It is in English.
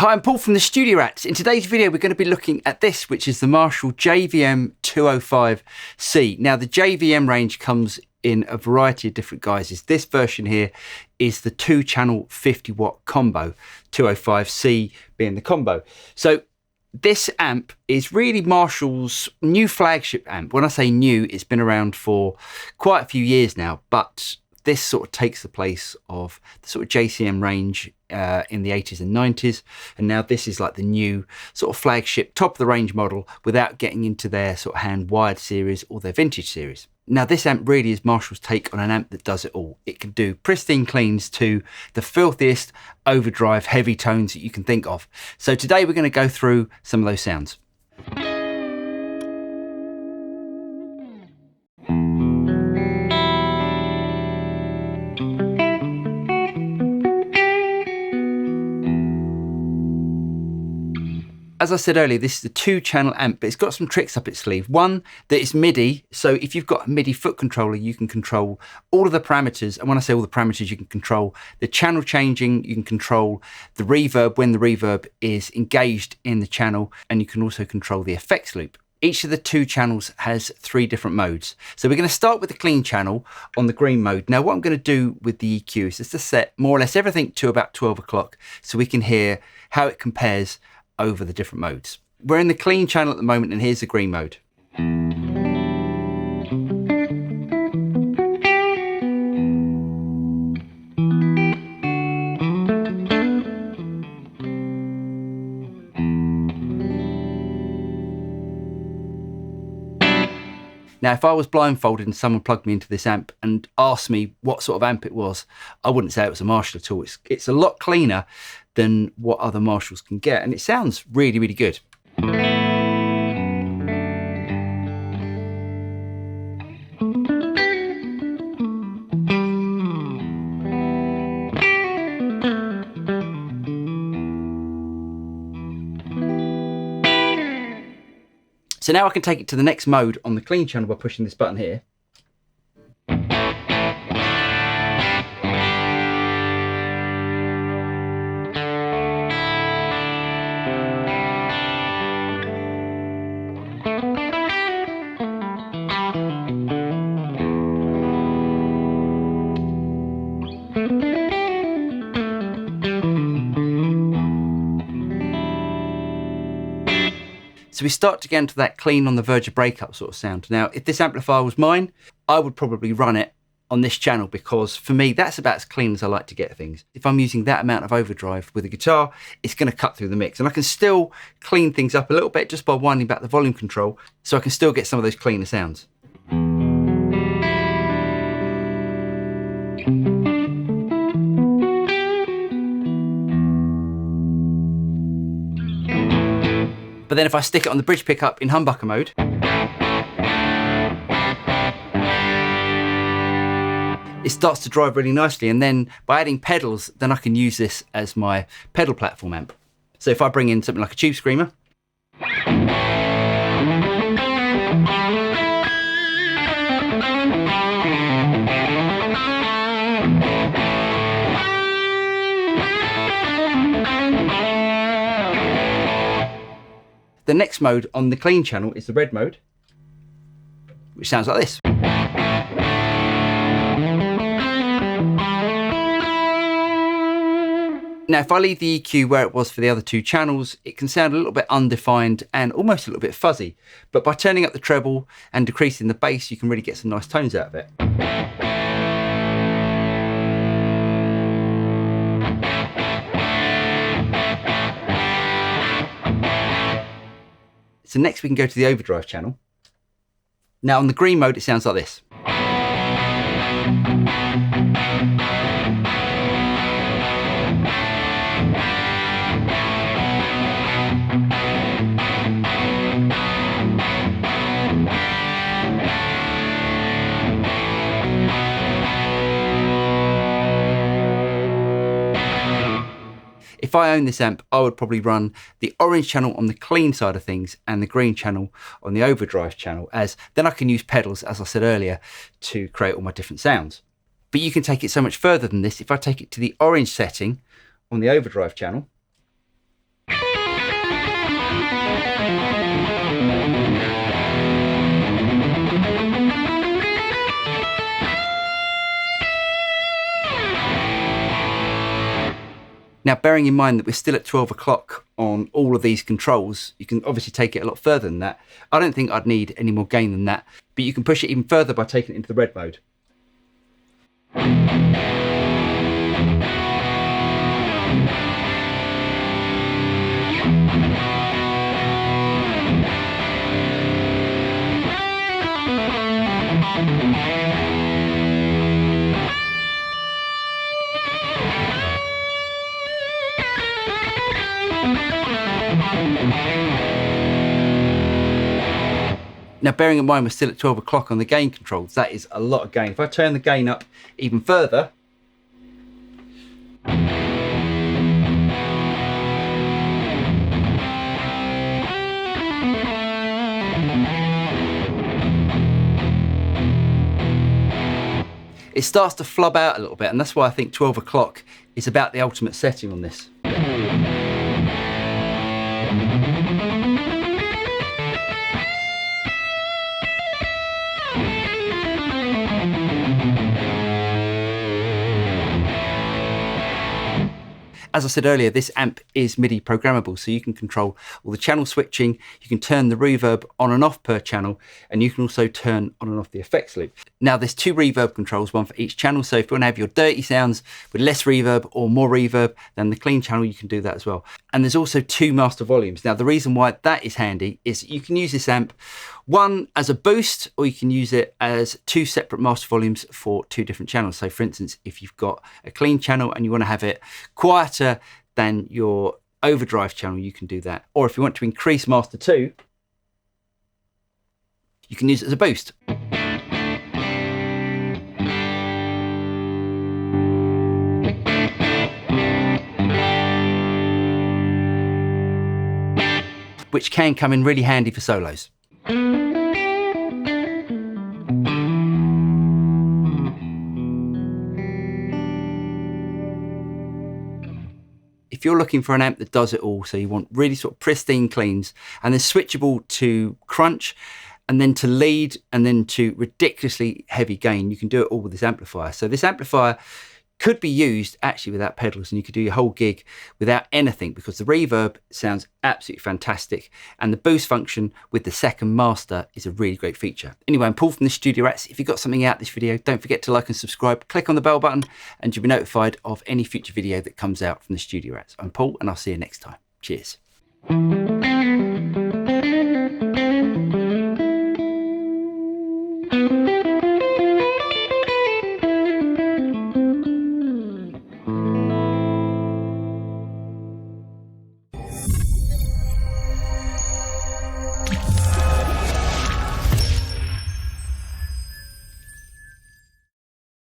Hi, I'm Paul from the Studio Rats. In today's video, we're going to be looking at this, which is the Marshall JVM 205C. Now, the JVM range comes in a variety of different guises. This version here is the 2-channel 50-watt combo, 205C being the combo. So this amp is really Marshall's new flagship amp. When I say new, it's been around for quite a few years now, but this sort of takes the place of the sort of JCM range in the 80s and 90s. And now this is like the new sort of flagship, top of the range model without getting into their sort of hand wired series or their vintage series. Now this amp really is Marshall's take on an amp that does it all. It can do pristine cleans to the filthiest overdrive heavy tones that you can think of. So today we're going to go through some of those sounds. As I said earlier, this is a 2-channel amp, but it's got some tricks up its sleeve. One, that it's MIDI, so if you've got a MIDI foot controller, you can control all of the parameters. And when I say all the parameters, you can control the channel changing, you can control the reverb when the reverb is engaged in the channel, and you can also control the effects loop. Each of the 2 channels has 3 different modes. So we're going to start with the clean channel on the green mode. Now what I'm going to do with the EQ is just to set more or less everything to about 12 o'clock so we can hear how it compares over the different modes. We're in the clean channel at the moment, and here's the green mode. Now, if I was blindfolded and someone plugged me into this amp and asked me what sort of amp it was, I wouldn't say it was a Marshall at all. It's a lot cleaner than what other Marshalls can get, and it sounds really, really good. So now I can take it to the next mode on the clean channel by pushing this button here. So we start to get into that clean on the verge of breakup sort of sound. Now, if this amplifier was mine, I would probably run it on this channel because for me, that's about as clean as I like to get things. If I'm using that amount of overdrive with a guitar, it's going to cut through the mix. And I can still clean things up a little bit just by winding back the volume control so I can still get some of those cleaner sounds. But then if I stick it on the bridge pickup in humbucker mode, it starts to drive really nicely. And then by adding pedals, then I can use this as my pedal platform amp. So if I bring in something like a tube screamer, the next mode on the clean channel is the red mode, which sounds like this. Now, if I leave the EQ where it was for the other 2 channels, it can sound a little bit undefined and almost a little bit fuzzy. But by turning up the treble and decreasing the bass, you can really get some nice tones out of it. So next we can go to the overdrive channel. Now on the green mode, it sounds like this. If I own this amp, I would probably run the orange channel on the clean side of things and the green channel on the overdrive channel, as then I can use pedals, as I said earlier, to create all my different sounds. But you can take it so much further than this. If I take it to the orange setting on the overdrive channel, Now, bearing in mind that we're still at 12 o'clock on all of these controls, you can obviously take it a lot further than that. I don't think I'd need any more gain than that, but you can push it even further by taking it into the red mode. Now, bearing in mind we're still at 12 o'clock on the gain controls, that is a lot of gain. If I turn the gain up even further, it starts to flub out a little bit, and that's why I think 12 o'clock is about the ultimate setting on this. As I said earlier, this amp is MIDI programmable, so you can control all the channel switching, you can turn the reverb on and off per channel, and you can also turn on and off the effects loop. Now, there's 2 reverb controls, one for each channel, so if you want to have your dirty sounds with less reverb or more reverb than the clean channel, you can do that as well. And there's also 2 master volumes. Now, the reason why that is handy is you can use this amp, one as a boost, or you can use it as 2 separate master volumes for 2 different channels. So for instance, if you've got a clean channel and you want to have it quieter than your overdrive channel, you can do that. Or if you want to increase master 2, you can use it as a boost. Which can come in really handy for solos. If you're looking for an amp that does it all, so you want really sort of pristine cleans, and then switchable to crunch, and then to lead, and then to ridiculously heavy gain, you can do it all with this amplifier. So this amplifier could be used actually without pedals, and you could do your whole gig without anything, because the reverb sounds absolutely fantastic, and the boost function with the second master is a really great feature. Anyway, I'm Paul from the Studio Rats. If you got something out of this video, don't forget to like and subscribe, click on the bell button, and you'll be notified of any future video that comes out from the Studio Rats. I'm Paul, and I'll see you next time. Cheers.